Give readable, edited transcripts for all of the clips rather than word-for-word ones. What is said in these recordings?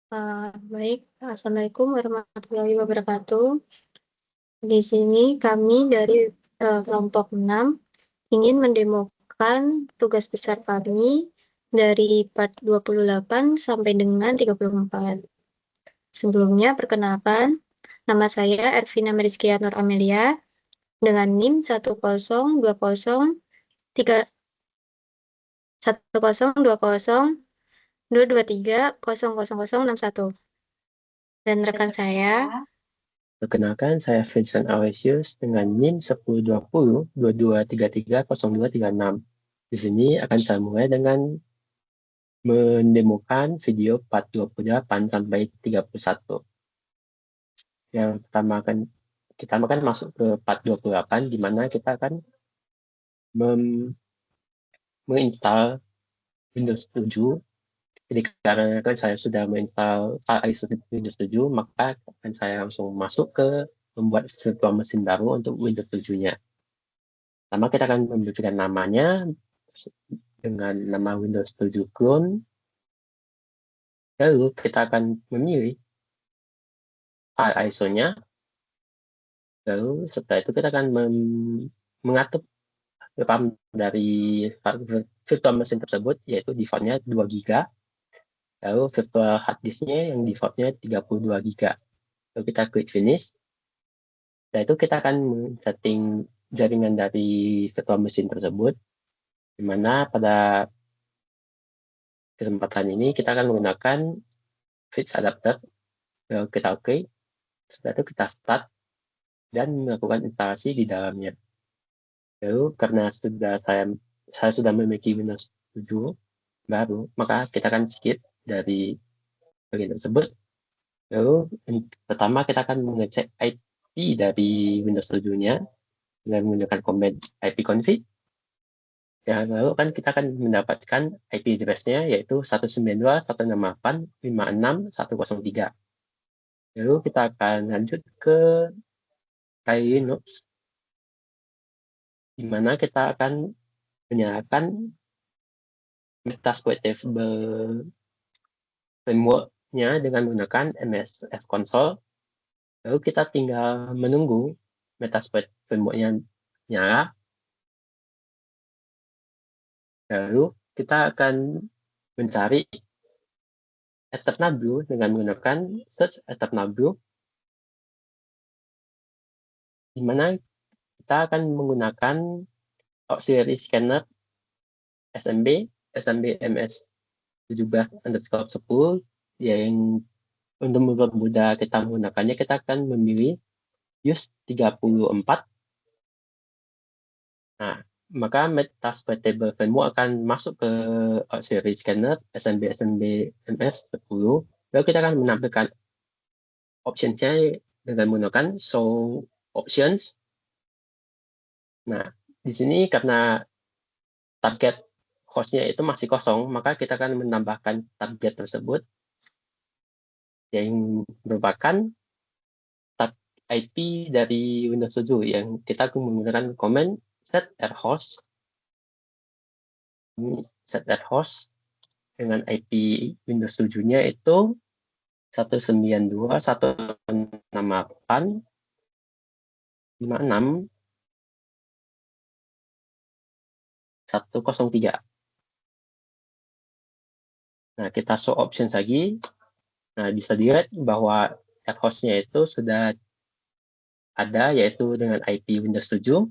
Baik, Assalamualaikum warahmatullahi wabarakatuh. Di sini kami dari kelompok 6 ingin mendemokan tugas besar kami dari part 28 sampai dengan 34. Sebelumnya, perkenalkan, nama saya Ervina Merizkia Nur Amelia dengan NIM 1020220230061 dan rekan saya. Perkenalkan, saya Vincent Aloysius dengan NIM 1020-2233-0236. Di sini akan saya mulai dengan mendemokan video part 28 sampai 31. Yang pertama kita akan masuk ke part 28, di mana kita akan menginstal Windows 7. Jadi karena kan saya sudah menginstal file ISO Windows 7, maka akan saya langsung masuk ke membuat virtual mesin baru untuk Windows 7-nya. Pertama kita akan memberikan namanya dengan nama Windows 7 clone. Lalu kita akan memilih file ISO-nya. Lalu setelah itu kita akan mengatur RAM dari virtual mesin tersebut, yaitu default-nya 2 GB. Lalu virtual hard disk-nya yang default-nya 32 GB. Lalu kita klik finish. Setelah itu kita akan setting jaringan dari virtual mesin tersebut, di mana pada kesempatan ini kita akan menggunakan fix adapter. Lalu kita oke. Setelah itu kita start dan melakukan instalasi di dalamnya. Lalu karena saya sudah memiliki Windows 7 baru, maka kita akan skip dari bagian tersebut. Lalu pertama kita akan mengecek IP dari Windows 7-nya dengan menggunakan command ipconfig. Ya, lalu kan kita akan mendapatkan IP address-nya yaitu 192.168.56.103. Lalu kita akan lanjut ke Kali Linux, di mana kita akan menyalakan Metasploitable framework-nya dengan menggunakan MS Console. Lalu kita tinggal menunggu Metasploit framework-nya nyala. Lalu kita akan mencari Eternal Blue dengan menggunakan search Eternal Blue, di mana kita akan menggunakan auxiliary scanner SMB MS 17_10, yang untuk mempermudah kita menggunakannya, kita akan memilih use 34. Nah, maka Metasploitable framework akan masuk ke auxiliary scanner SMB MS 10. Lalu kita akan menampilkan options-nya dengan menggunakan show options. Nah, di sini karena target hostnya itu masih kosong, maka kita akan menambahkan target tersebut yang merupakan IP dari Windows 7 yang kita akan menggunakan command set host dengan IP Windows 7-nya itu 192.168.56.103. Nah, kita show options lagi. Nah, bisa dilihat bahwa hostnya itu sudah ada, yaitu dengan IP Windows 7.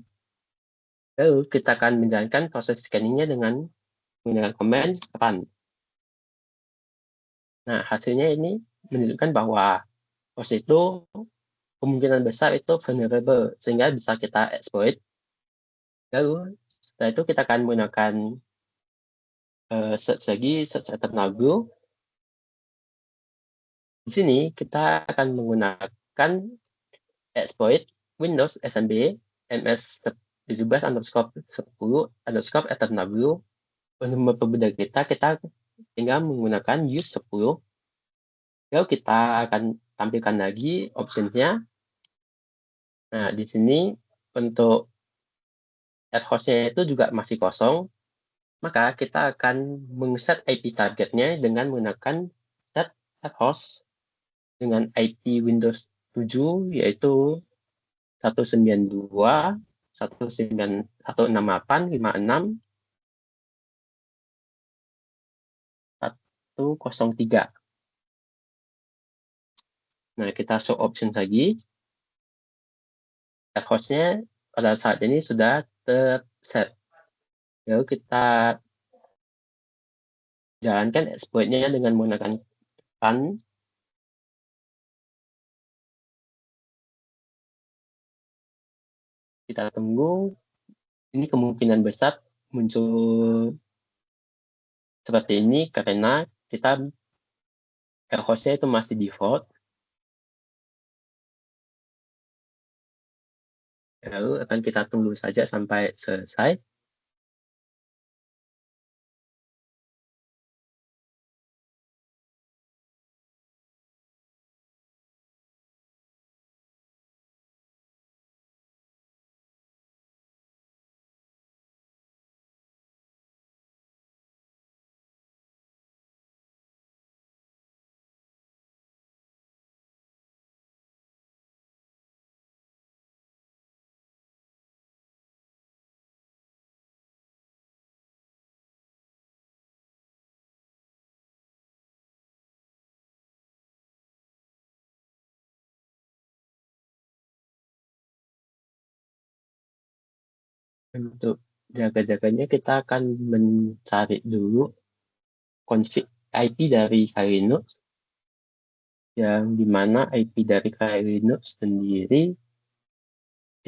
Lalu kita akan menjalankan proses scanning-nya dengan menggunakan command run. Nah, hasilnya ini menunjukkan bahwa host itu kemungkinan besar itu vulnerable, sehingga bisa kita exploit. Lalu setelah itu kita akan menggunakan search Eternal Blue. Di sini kita akan menggunakan exploit Windows SMB MS 17_10_Eternal Blue. Untuk mempermudah kita tinggal menggunakan use 10. Lalu kita akan tampilkan lagi optionnya. Nah, di sini untuk hostnya itu juga masih kosong, maka kita akan mengset IP targetnya dengan menggunakan set host dengan IP Windows 7 yaitu 192.168.56.103. Nah, kita show option lagi. Hostnya pada saat ini sudah terset. Lalu kita jalankan exploitnya dengan menggunakan run. Kita tunggu. Ini kemungkinan besar muncul seperti ini karena kita hostnya itu masih default. Lalu akan kita tunggu saja sampai selesai. Untuk jaga-jaganya kita akan mencari dulu config IP dari Kali Linux, yang dimana IP dari Kali Linux sendiri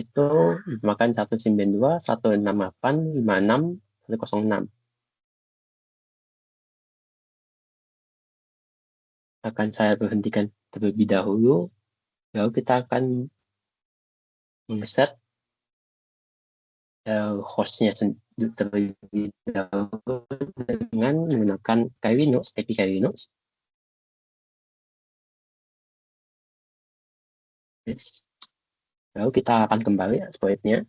itu makan 192.168.56.106. Akan saya berhentikan terlebih dahulu, lalu kita akan men-set hostnya terlebih dahulu dengan menggunakan Kali Linux, IP Kali Linux. Lalu kita akan kembali exploitnya.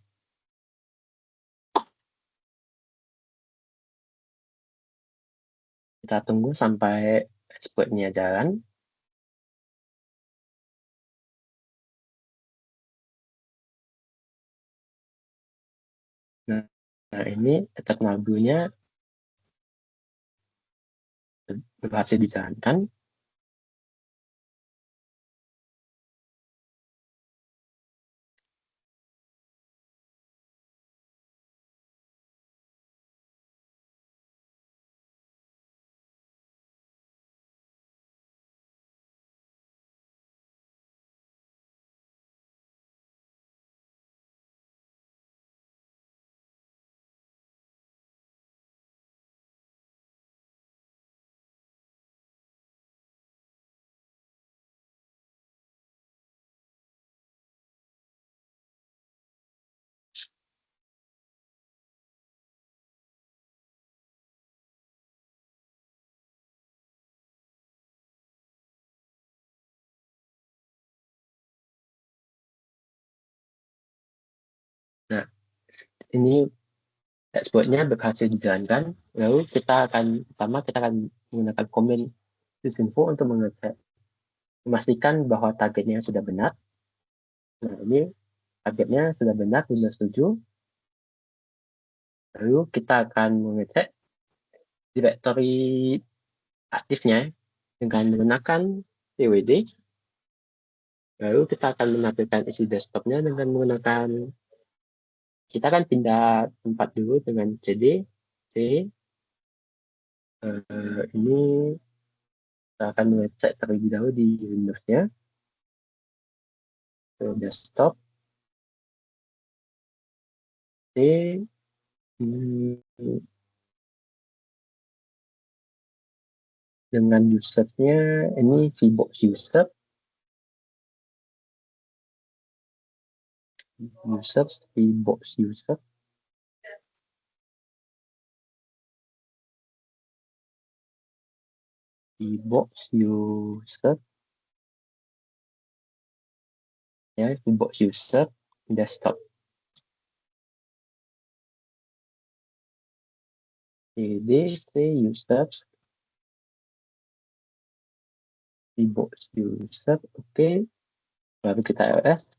Kita tunggu sampai exploitnya jalan. Nah, ini attack lagunya berhasil dijalankan. Nah, ini exploitnya berhasil dijalankan. Lalu kita akan menggunakan command sysinfo untuk memastikan bahwa targetnya sudah benar. Nah, ini targetnya sudah benar, Windows 7. Lalu kita akan mengecek directory aktifnya dengan menggunakan pwd. Lalu kita akan menampilkan isi desktopnya dengan menggunakan, kita akan pindah tempat dulu dengan cd c. Ini kita akan mengecek terlebih dahulu di Windows-nya, ke desktop c. Dengan usernya ini VBox user, VBox user. VBox user ya, VBox user desktop. cd c user VBox user, oke. Baru kita ls.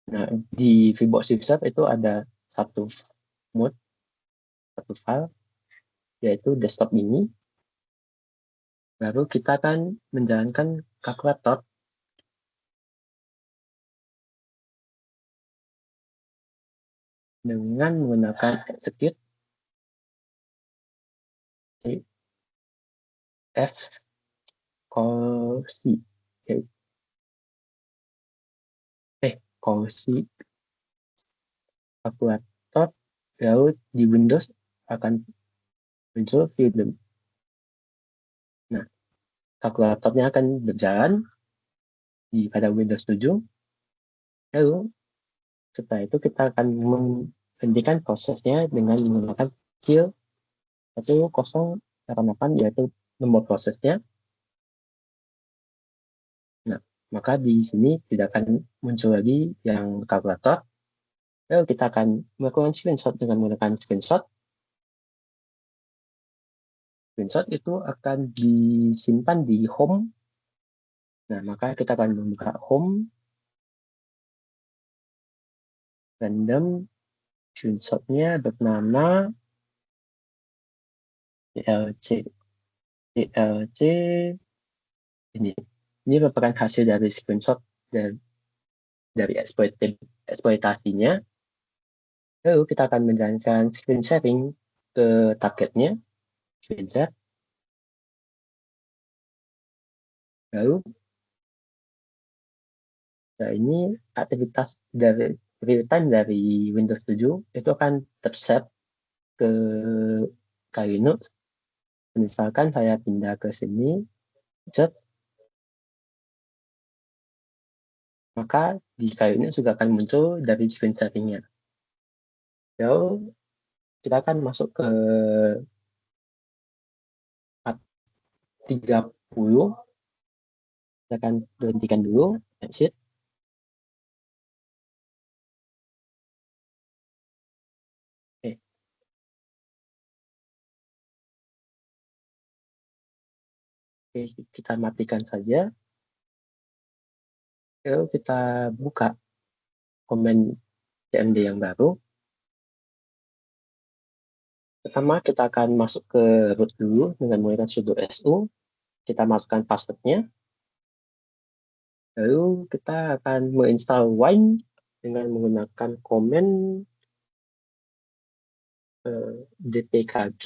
Nah, di VBox user itu ada satu mode, satu file, yaitu desktop ini. Baru kita akan menjalankan kalkulator dengan menggunakan execute f call c, call c kalkulator, lalu di Windows akan muncul film. Nah, kalkulatornya akan berjalan pada Windows 7. Lalu setelah itu kita akan menghentikan prosesnya dengan menggunakan kill 1088, yaitu nomor prosesnya. Nah, maka di sini tidak akan muncul lagi yang kalkulator. Lalu kita akan melakukan screenshot dengan menggunakan screenshot. Screenshot itu akan disimpan di home. Nah, maka kita akan membuka home, random, screenshotnya bernama DLC. DLC ini. Ini merupakan hasil dari screenshot dari eksploitasinya. Lalu kita akan menjalankan screen sharing ke targetnya, screen share. Lalu ini aktivitas dari real time dari Windows 7 itu akan tersave ke Linux. Misalkan saya pindah ke sini, maka di Linux juga akan muncul dari screen sharing-nya. Lalu kita akan masuk ke 30. Kita akan berhentikan dulu, exit. Oke, kita matikan saja. Lalu kita buka komen cmd yang baru. Pertama, kita akan masuk ke root dulu dengan menggunakan sudo su. Kita masukkan passwordnya. Lalu kita akan menginstal wine dengan menggunakan komen dpkg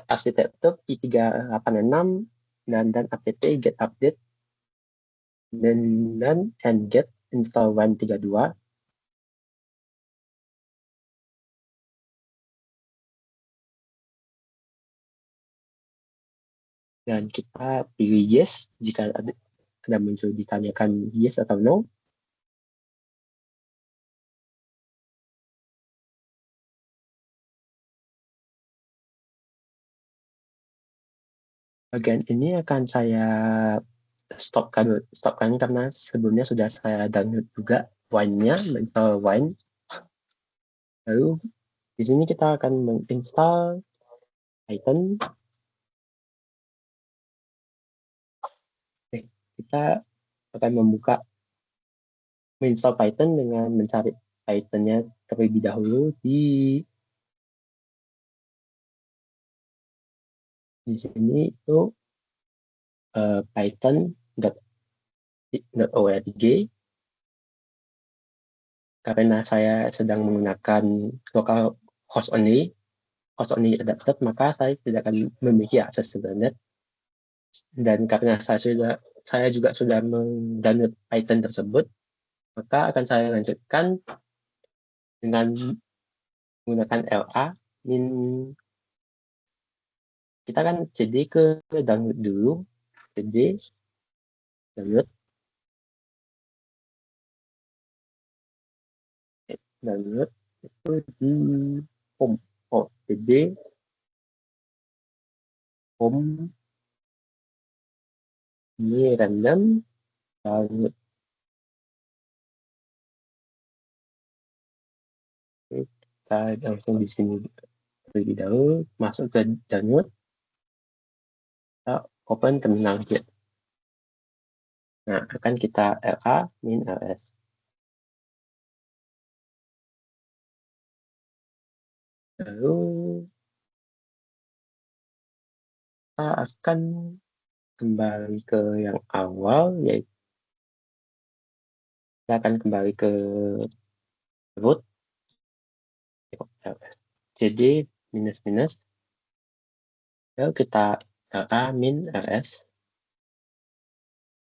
arsitektur i386 dan apt get update dan get install wine 32. Dan kita pilih yes jika ada muncul ditanyakan yes atau no. Bagian ini akan saya stopkan karena sebelumnya sudah saya download juga wine-nya, menginstall wine. Lalu di sini kita akan menginstal Python. Kita akan menginstal Python dengan mencari Python-nya terlebih dahulu di sini itu python.org. Karena saya sedang menggunakan local host only adapter, maka saya tidak akan memiliki akses internet. Dan karena saya juga sudah mendownload Python tersebut, maka akan saya lanjutkan dengan menggunakan LA. Kita akan cd ke download dulu, cd download itu di home, cd home, ini random download. Kita langsung di sini terlebih dahulu, masuk ke download, kita open terminal Git. Nah, akan kita LA min LS. Lalu kita akan kembali ke yang awal, yaitu kita akan kembali ke root LS. Jadi minus minus, lalu kita LA min LS.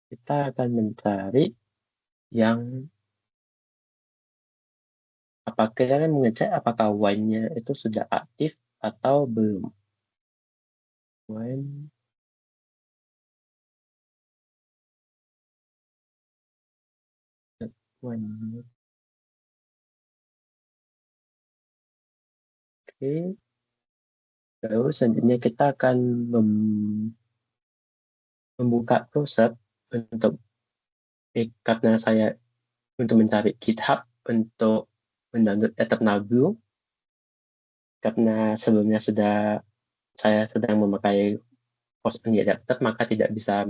Kita akan mencari yang kita akan mengecek apakah wine-nya itu sudah aktif atau belum. Wine Oke. Lalu selanjutnya kita akan membuka browser untuk karena saya untuk mencari GitHub untuk mendownload eternal blue, karena sebelumnya saya sedang memakai host adapter, maka tidak bisa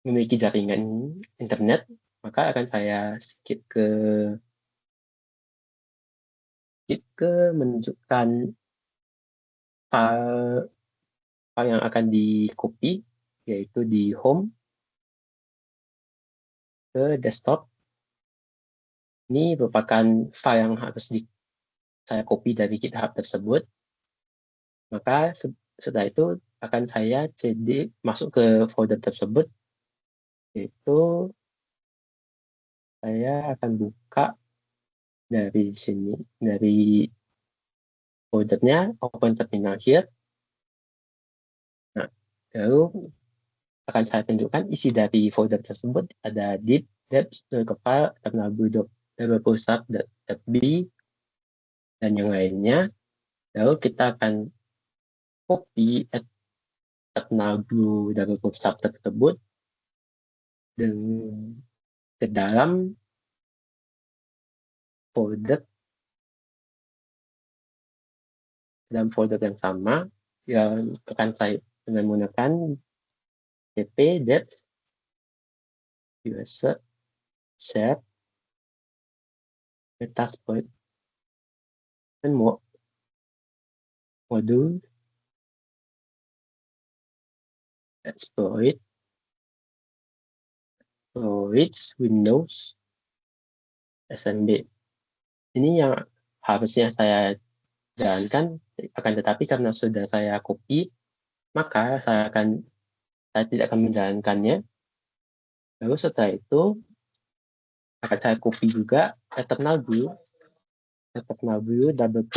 memiliki jaringan internet, maka akan saya skip ke menunjukkan file yang akan di copy, yaitu di home ke desktop. Ini merupakan file yang harus saya copy dari GitHub tersebut. Maka setelah itu akan saya cd masuk ke folder tersebut, yaitu saya akan buka dari sini, dari foldernya open terminal here. Nah, lalu akan saya tunjukkan isi dari folder tersebut, ada deep ke file eternalblue.b dan yang lainnya. Lalu kita akan copy eternalblue tersebut ke dalam folder yang sama, yang akan saya menggunakan cp dev user share metasploit dan modul exploit Windows SMB. Ini yang harusnya saya jalankan, akan tetapi karena sudah saya copy, maka saya tidak akan menjalankannya. Lalu setelah itu akan saya copy juga eternalblue double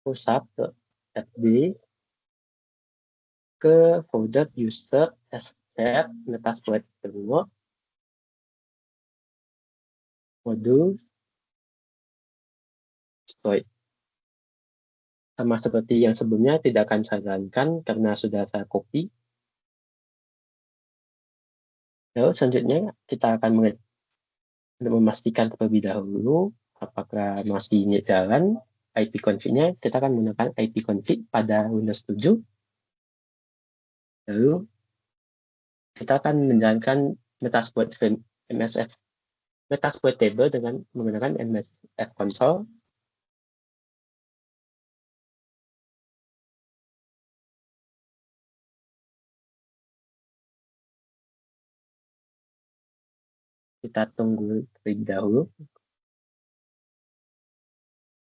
push-up.fb ke folder user share metasploit terminal modul exploit. Sama seperti yang sebelumnya, tidak akan saya jalankan karena sudah saya copy. Lalu selanjutnya kita akan memastikan terlebih dahulu apakah masih jalan ipconfig-nya. Kita akan menggunakan ipconfig pada Windows 7. Lalu kita akan menjalankan metasploit table dengan menggunakan msf console. Kita tunggu terlebih dahulu.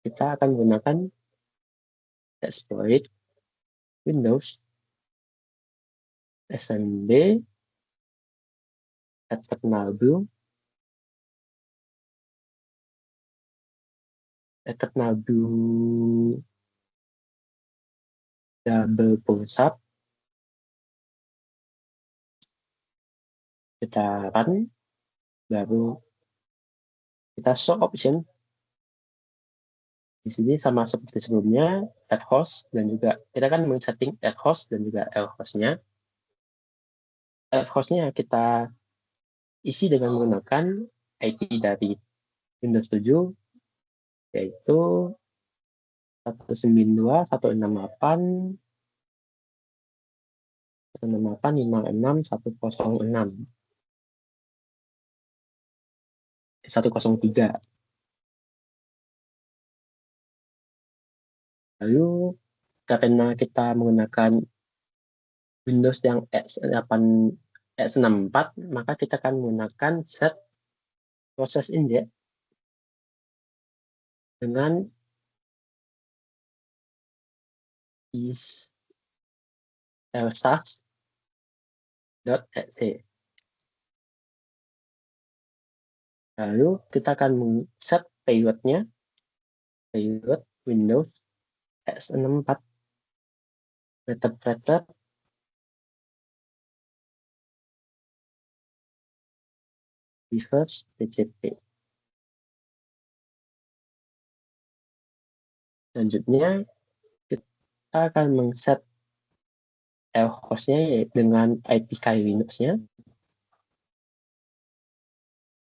Kita akan menggunakan exploit Windows SMB eternalblue double push-up. Kita run, baru kita show option. Di sini sama seperti sebelumnya, add host dan juga kita akan men-setting add host dan juga lhostnya. Add hostnya kita isi dengan menggunakan IP dari Windows 7, yaitu 192.168 103. Lalu karena kita menggunakan Windows yang X8, X64, maka kita akan menggunakan set proses inject dengan is elsas.exe. Lalu kita akan set payload-nya, payload Windows X64 interpreter reverse TCP. Selanjutnya kita akan mengset host-nya dengan IP key Linux-nya,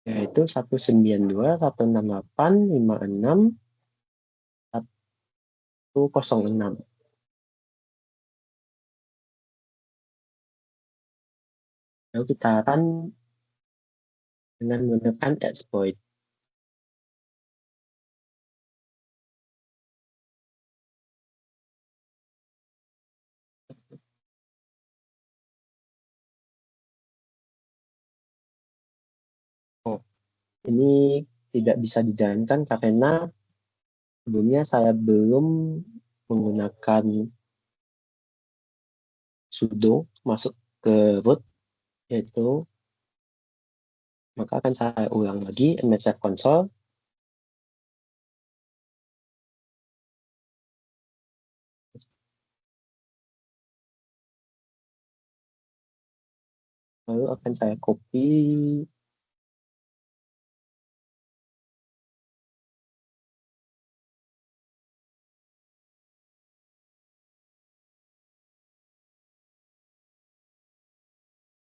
yaitu 192.168.56.106. Lalu kita akan dengan menggunakan exploit. Oh, ini tidak bisa dijalankan karena sebelumnya saya belum menggunakan sudo masuk ke root, yaitu maka akan saya ulang lagi msf console. Lalu akan saya copy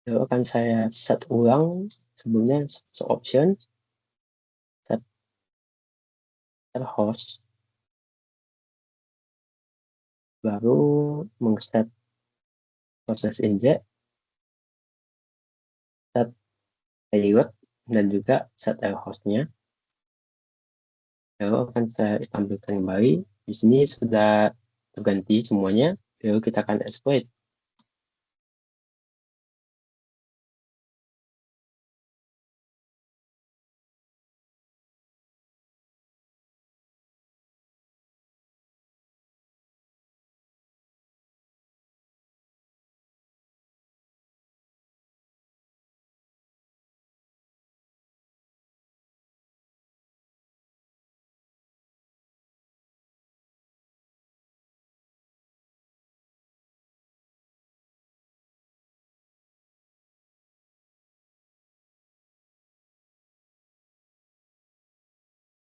lalu akan saya set ulang. Sebelumnya option set host, baru mengset proses inject, set payload, dan juga set host-nya. Lalu akan saya tampilkan kembali. Di sini sudah terganti semuanya. Lalu kita akan exploit.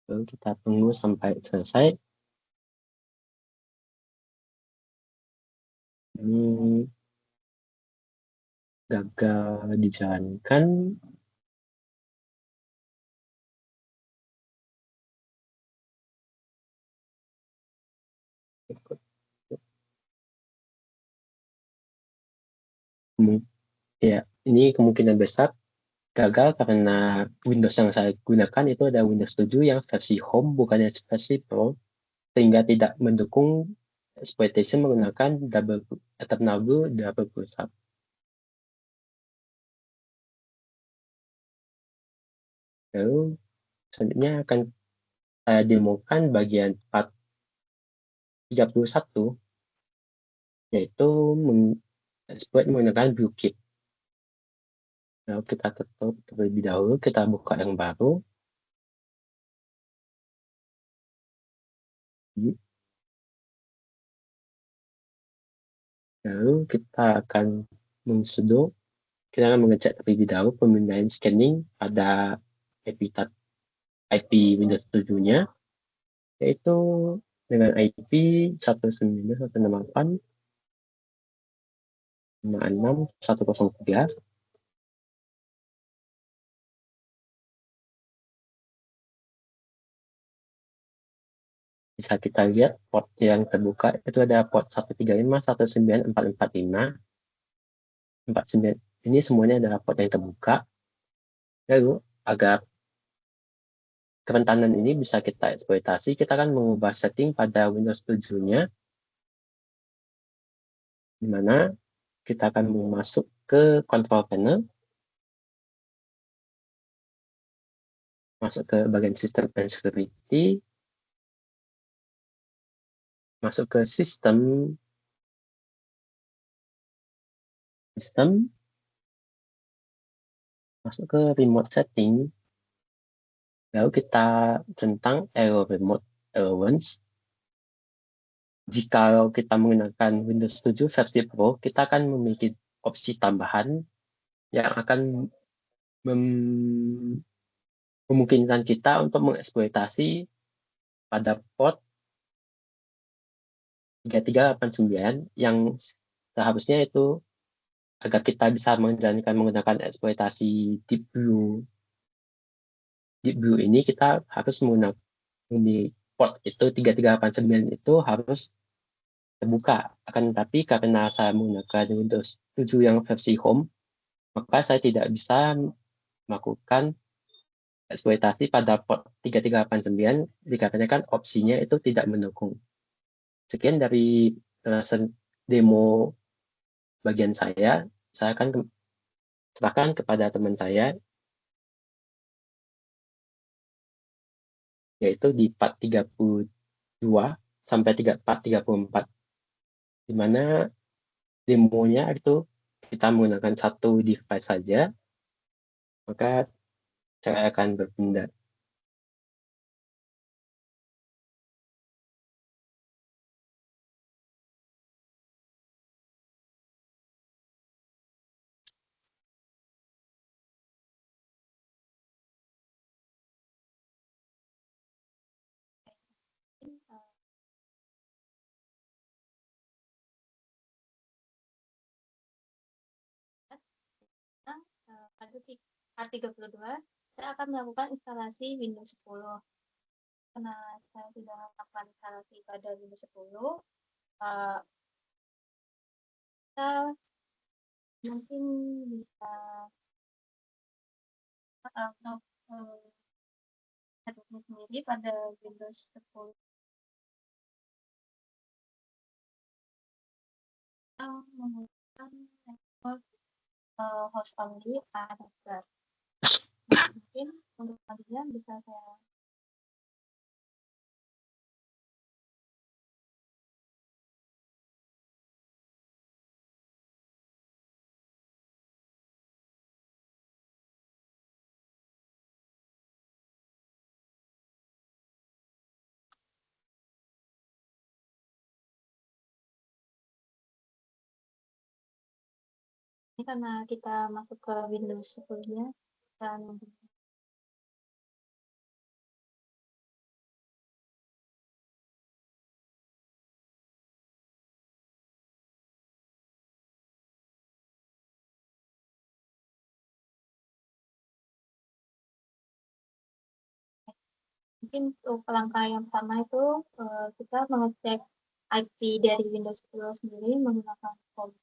Lalu kita tunggu sampai selesai. Ini gagal dijalankan. Ya, ini kemungkinan besar gagal karena Windows yang saya gunakan itu ada Windows 7 yang versi Home, bukannya versi Pro, sehingga tidak mendukung exploitation menggunakan double bootstrap. Lalu selanjutnya akan saya demokan bagian part 31, yaitu exploit menggunakan BlueKit. Lalu kita tutup terlebih dahulu, kita buka yang baru. Lalu kita akan mengsudo, kita akan mengecek terlebih dahulu pemindaian scanning pada IP Windows 7-nya, yaitu dengan IP 192.168.56.103. Bisa kita lihat port yang terbuka itu ada port 135, 19445. 49 ini semuanya adalah port yang terbuka. Lalu agar kerentanan ini bisa kita eksploitasi, kita akan mengubah setting pada Windows 7-nya, di mana kita akan masuk ke control panel, masuk ke bagian system and security, masuk ke sistem, masuk ke remote setting, lalu kita centang error remote allowance. Jika kita menggunakan Windows 7 versi Pro, kita akan memiliki opsi tambahan yang akan memungkinkan kita untuk mengeksploitasi pada port 3389 yang seharusnya itu agar kita bisa menjalankan menggunakan eksploitasi Deep Blue ini kita harus menggunakan port itu 3389 itu harus terbuka. Akan tetapi karena saya menggunakan Windows 7 yang versi home, maka saya tidak bisa melakukan eksploitasi pada port 3389 dikarenakan opsinya itu tidak mendukung. Sekian dari demo bagian saya akan serahkan kepada teman saya, yaitu di part 32 sampai part 34, di mana demonya itu kita menggunakan satu device saja, maka saya akan berpindah. Pada part 32, saya akan melakukan instalasi Windows 10. Karena saya tidak melakukan instalasi pada Windows 10, kita mungkin bisa untuk sendiri pada Windows 10 menggunakan network host only adapter. Mungkin untuk kalian bisa saya ini karena kita masuk ke Windows 10-nya dan mungkin untuk langkah yang pertama itu kita mengecek IP dari Windows 10 sendiri menggunakan form.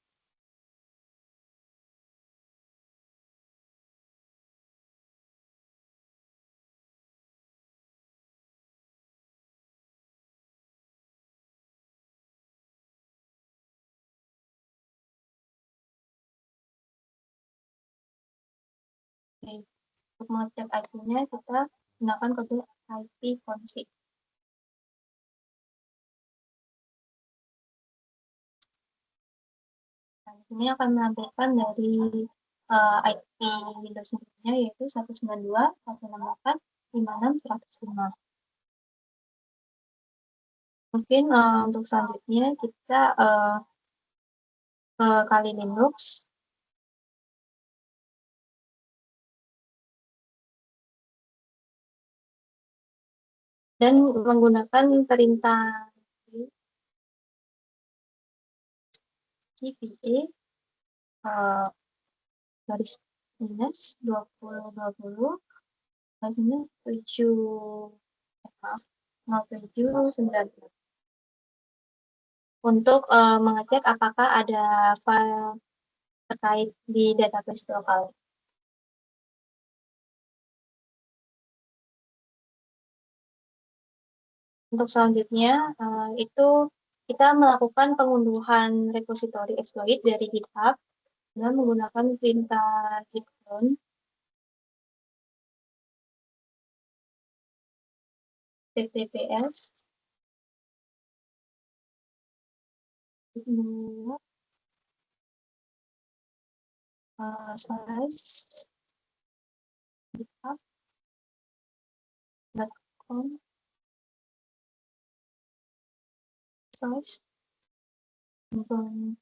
Untuk mengecek IP-nya kita gunakan kode IP config. Nah, ini akan menampilkan dari IP Windows nya yaitu 192.168.56.105. Mungkin untuk selanjutnya kita ke Kali Linux. Dan menggunakan perintah CVE garis minus 2020 garis minus 7 untuk mengecek apakah ada file terkait di database lokal. Untuk selanjutnya, itu kita melakukan pengunduhan repository exploit dari GitHub dengan menggunakan perintah git clone https slash github.com slash bootstrap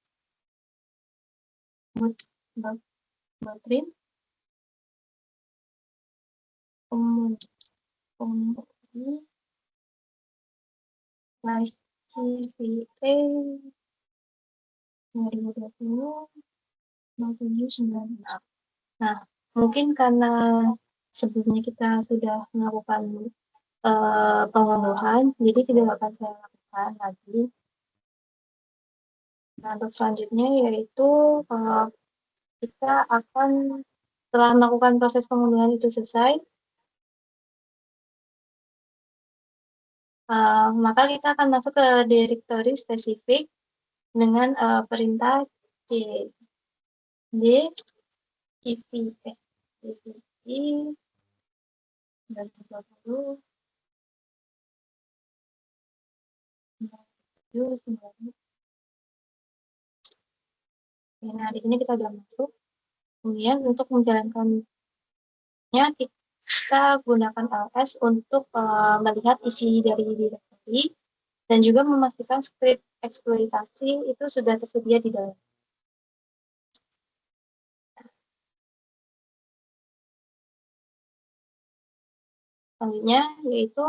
slash CVA 2020 9796. Nah, mungkin karena sebelumnya kita sudah melakukan pengunduhan, jadi tidak akan saya lakukan lagi. Nah, untuk selanjutnya yaitu kita akan setelah melakukan proses pengunduhan itu selesai, maka kita akan masuk ke directory spesifik dengan perintah cd cvd 2020 Nah, di sini kita sudah masuk. Kemudian untuk menjalankannya kita gunakan ls untuk melihat isi dari directory dan juga memastikan script eksploitasi itu sudah tersedia di dalam. Selanjutnya yaitu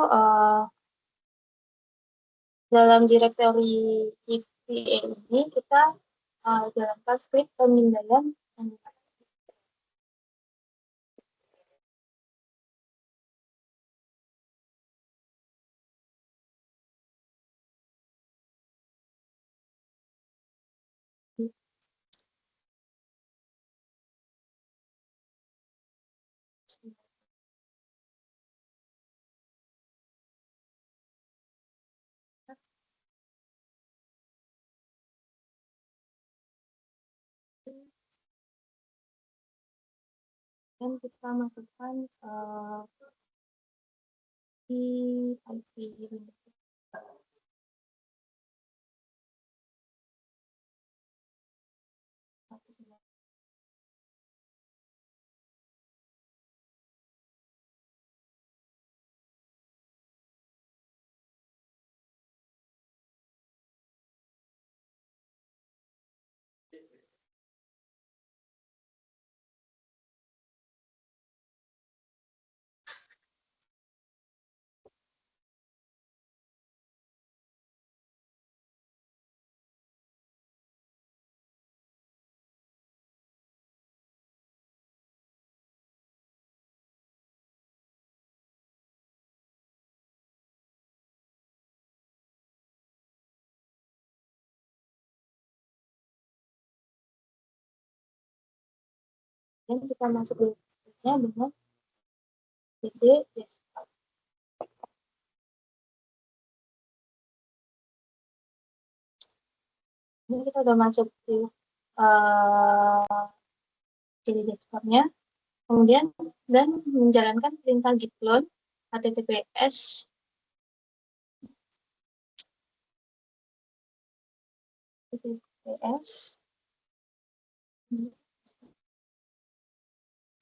dalam directory GPA ini kita jalankan script pemindaian dan kita masukkan di IP Windows. Dan kita masuk dengan cd desktop. Ini kita sudah masuk di cd desktopnya, kemudian dan menjalankan perintah git clone https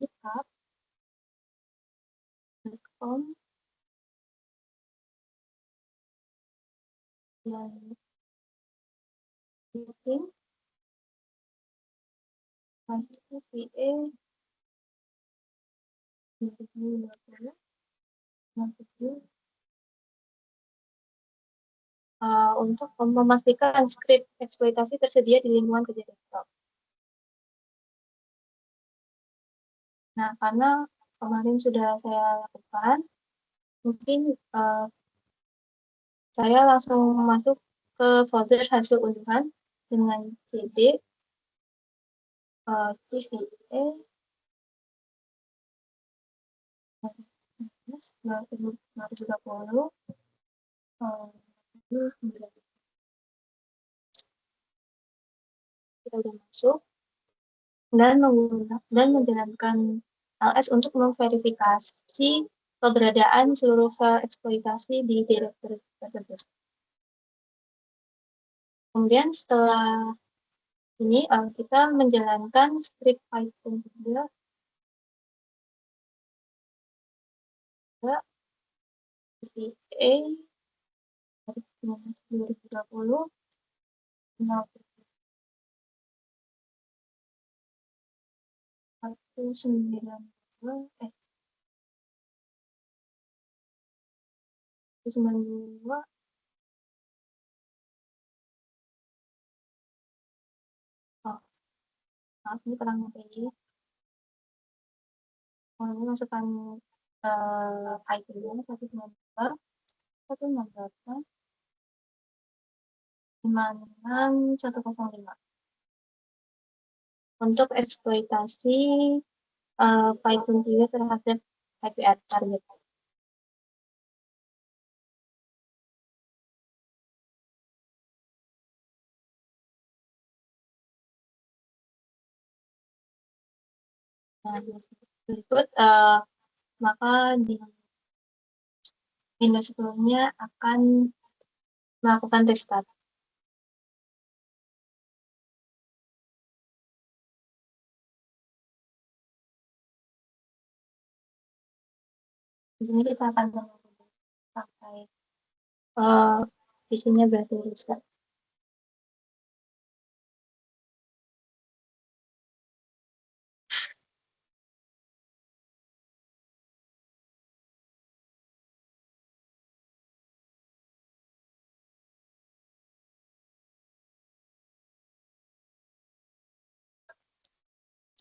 github.com dan using CVA 2020 untuk memastikan script eksploitasi tersedia di lingkungan kerja desktop. Nah, karena kemarin sudah saya lakukan, mungkin saya langsung masuk ke folder hasil unduhan dengan cd CVE 2020 kita udah masuk dan menjalankan LS untuk memverifikasi keberadaan seluruh file eksploitasi di directory tersebut. Kemudian setelah ini kita menjalankan script Python juga CVE 2020 192 maaf ini kurang lebih ini masukkan IP-nya 192.168.56.105 untuk eksploitasi Python 3 terhadap IP target. Nah, berikut maka di Windows sebelumnya akan melakukan restart. Di sini kita akan menunggu sampai isinya berhasil restart.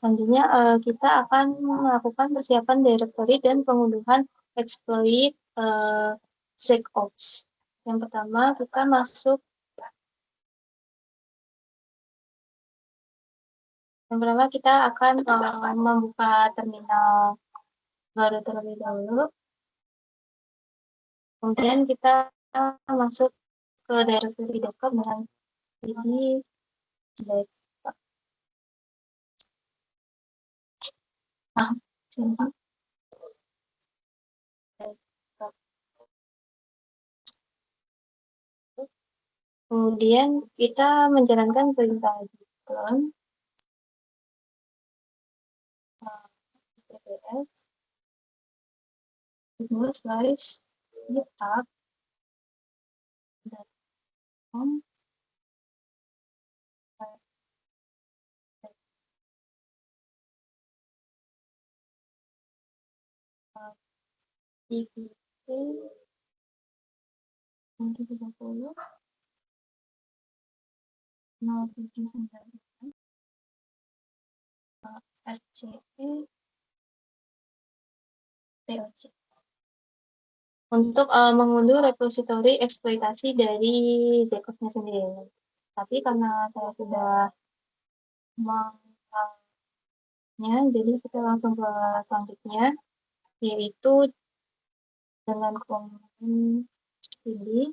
Selanjutnya kita akan melakukan persiapan directory dan pengunduhan exploit SecOps. Yang pertama kita akan membuka terminal baru terlebih dahulu. Kemudian kita masuk ke directory desktop dengan ini desktop. Kemudian kita menjalankan perintah clone TPS github.com CVE 2020 079 SCE POC untuk mengunduh repositori eksploitasi dari Zekovnya sendiri. Tapi karena saya sudah mengetahuinya, jadi kita langsung ke selanjutnya, yaitu dengan command cd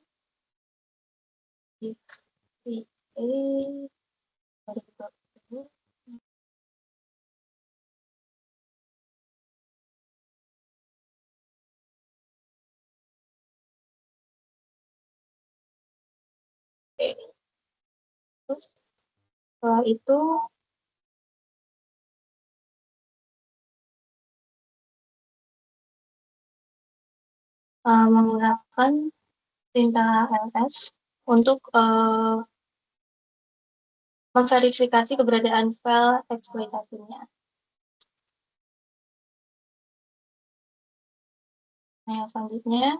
CVE 2020 terus setelah itu menggunakan perintah ls untuk memverifikasi keberadaan file eksploitasinya. Nah, yang selanjutnya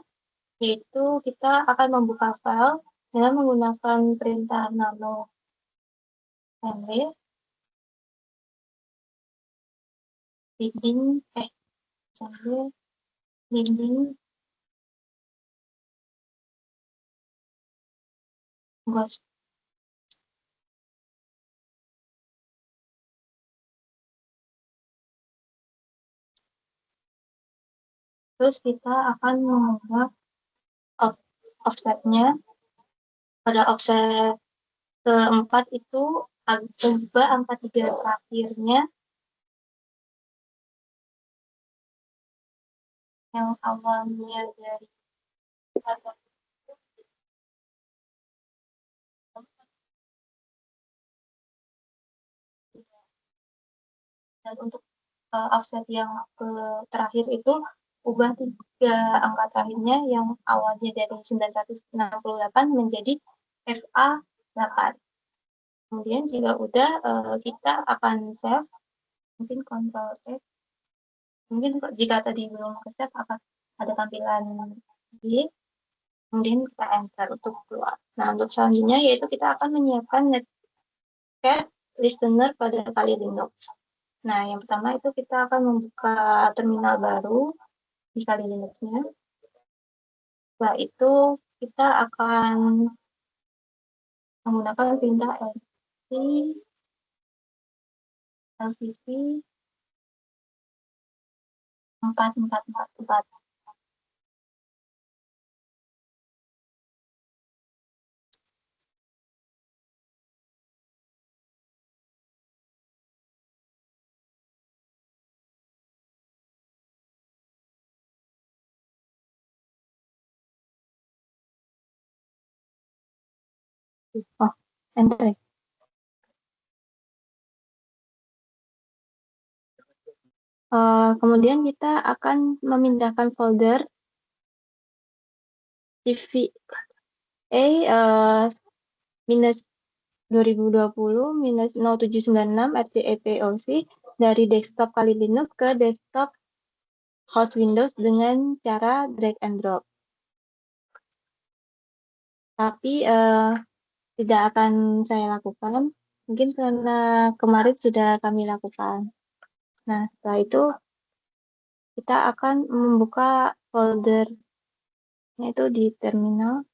yaitu kita akan membuka file dengan menggunakan perintah nano md reading ghost. Terus kita akan mengubah offsetnya. Pada offset keempat itu ubah angka 3 terakhirnya yang awalnya dari 400 dan untuk offset yang terakhir itu ubah 3 angka terakhirnya yang awalnya dari 968 menjadi FA 8. Kemudian jika udah kita akan save, mungkin Ctrl F. Mungkin jika tadi belum ke save akan ada tampilan di, kemudian kita enter untuk keluar. Nah, untuk selanjutnya yaitu kita akan menyiapkan netcat listener pada Kali Linux. Nah, yang pertama itu kita akan membuka terminal baru di Kali Linux-nya. Setelah itu kita akan menggunakan perintah lcc 4444. Oh, enter. Kemudian kita akan memindahkan folder CVA minus 2020 minus 0796 RCEPOC dari desktop Kali Linux ke desktop host Windows dengan cara drag and drop. Tapi tidak akan saya lakukan, mungkin karena kemarin sudah kami lakukan. Nah, setelah itu kita akan membuka foldernya itu di terminal.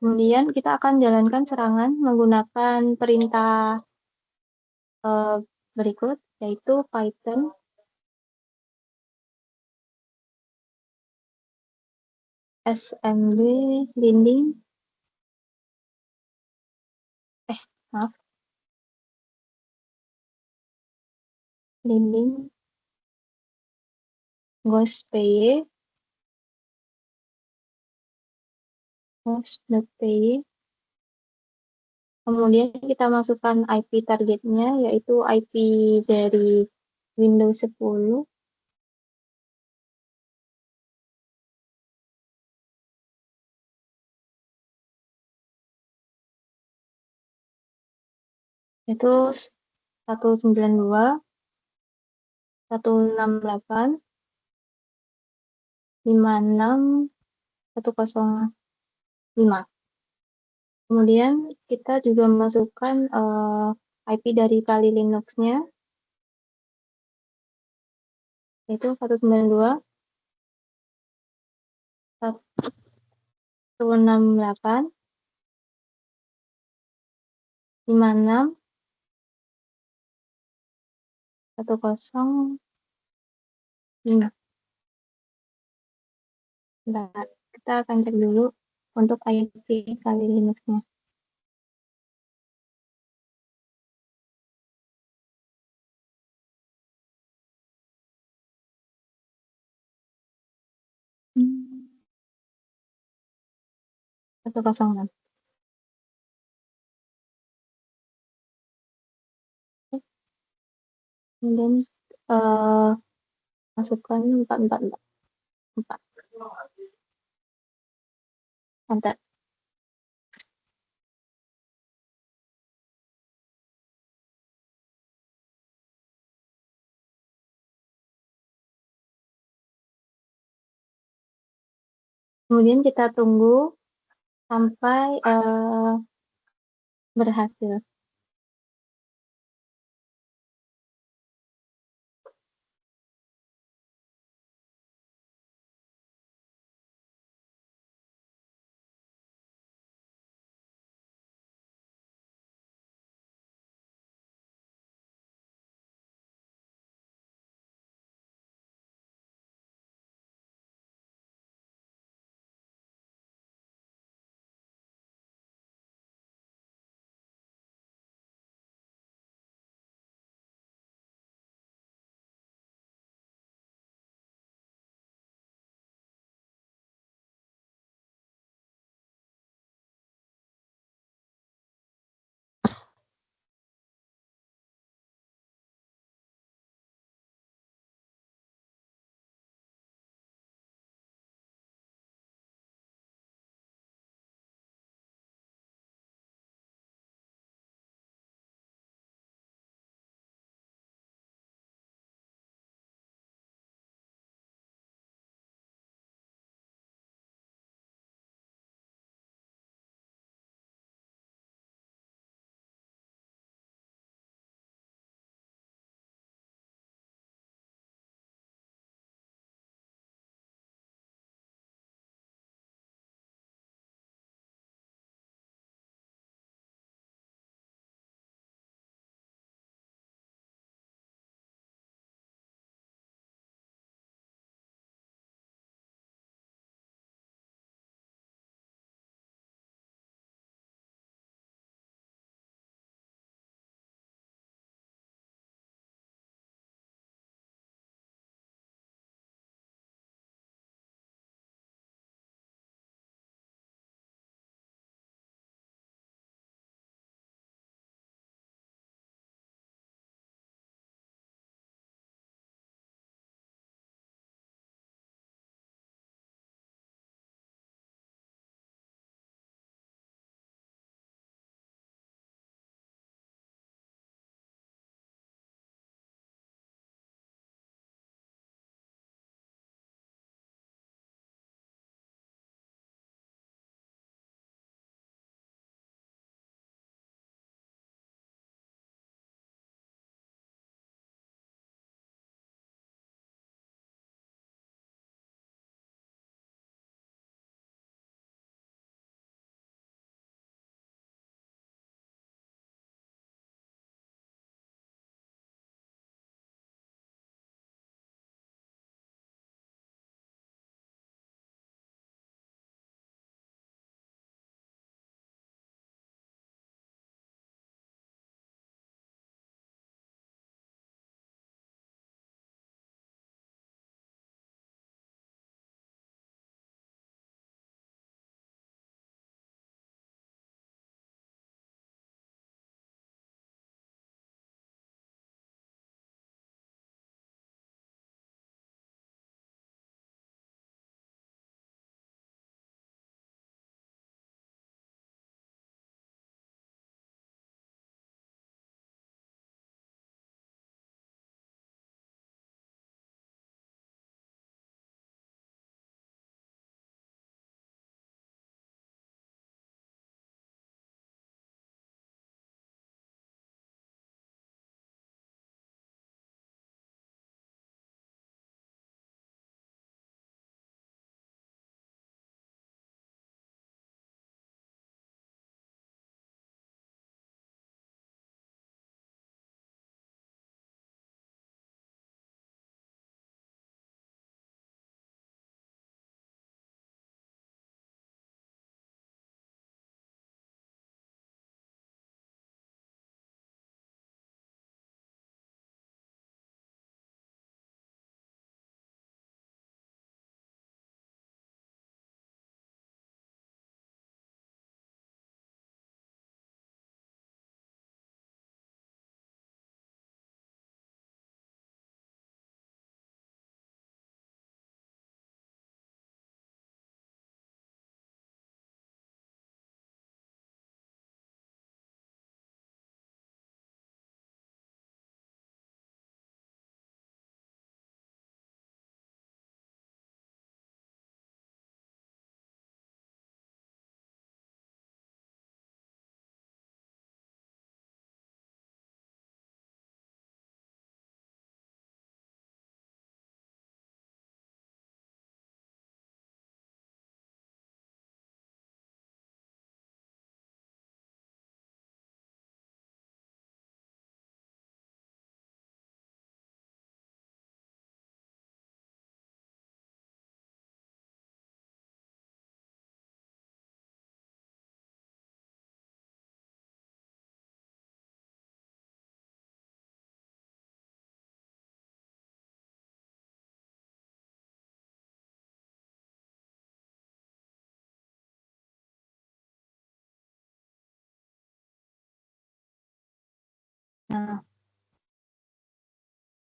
Kemudian kita akan jalankan serangan menggunakan perintah berikut, yaitu Python assembly binding maaf binding ghost.py kemudian kita masukkan IP targetnya yaitu IP dari Windows 10 itu 192.168.56.105. Kemudian kita juga masukkan IP dari Kali Linux-nya yaitu 192.168.56.105. Bentar, kita akan cek dulu untuk IP Kali Linux-nya. Hmm, 106. Kemudian masukkan 4444. Enter. Kemudian kita tunggu sampai, berhasil.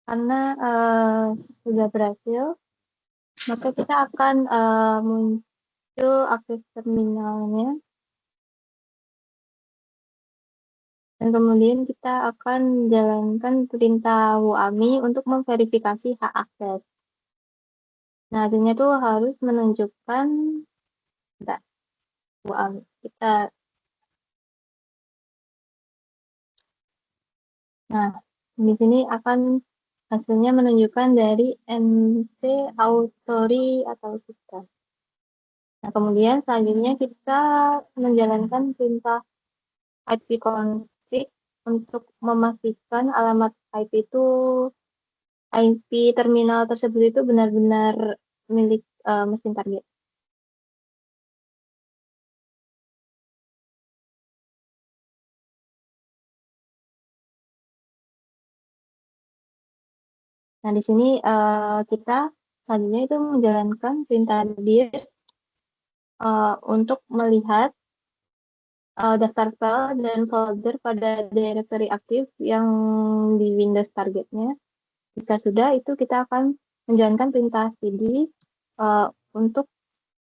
Karena sudah berhasil, maka kita akan muncul akses terminalnya, dan kemudian kita akan jalankan perintah WAMI untuk memverifikasi hak akses. Nah, hasilnya tuh harus menunjukkan WAMI kita. Nah, di sini akan hasilnya menunjukkan dari NT Authority atau sistem. Nah, kemudian selanjutnya kita menjalankan perintah ipconfig untuk memastikan alamat IP terminal tersebut itu benar-benar milik mesin target. Nah, di sini kita selanjutnya itu menjalankan perintah dir untuk melihat daftar file dan folder pada directory aktif yang di Windows targetnya. Jika sudah, itu kita akan menjalankan perintah cd untuk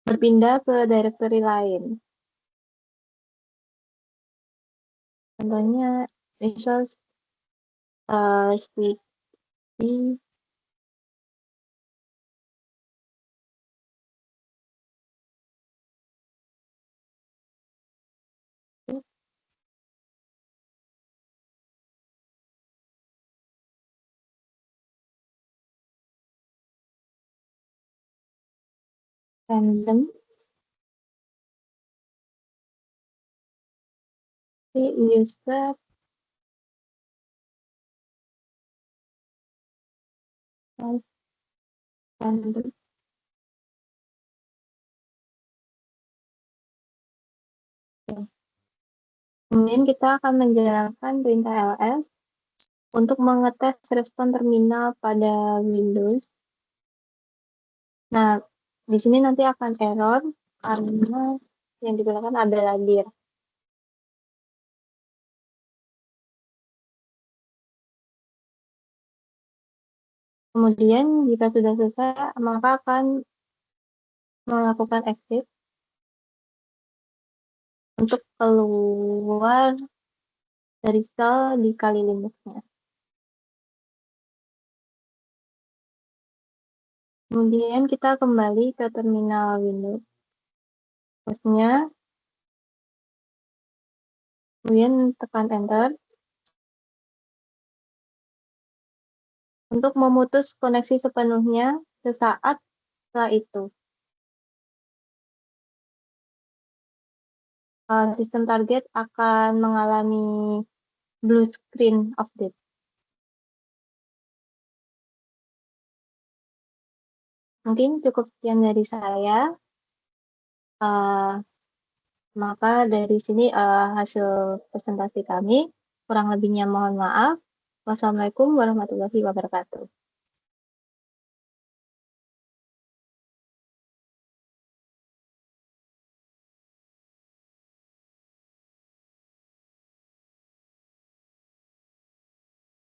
berpindah ke directory lain. Contohnya, misal cd random user random. Kemudian kita akan menjalankan perintah ls untuk mengetes respon terminal pada Windows. Nah, di sini nanti akan error karena yang digunakan adalah dir. Kemudian jika sudah selesai, maka akan melakukan exit untuk keluar dari sel di Kali Linux-nya. Kemudian kita kembali ke terminal Windows. Terusnya, kemudian tekan Enter untuk memutus koneksi sepenuhnya sesaat setelah itu. Sistem target akan mengalami blue screen of death. Mungkin cukup sekian dari saya. Maka dari sini hasil presentasi kami. Kurang lebihnya mohon maaf. Wassalamualaikum warahmatullahi wabarakatuh.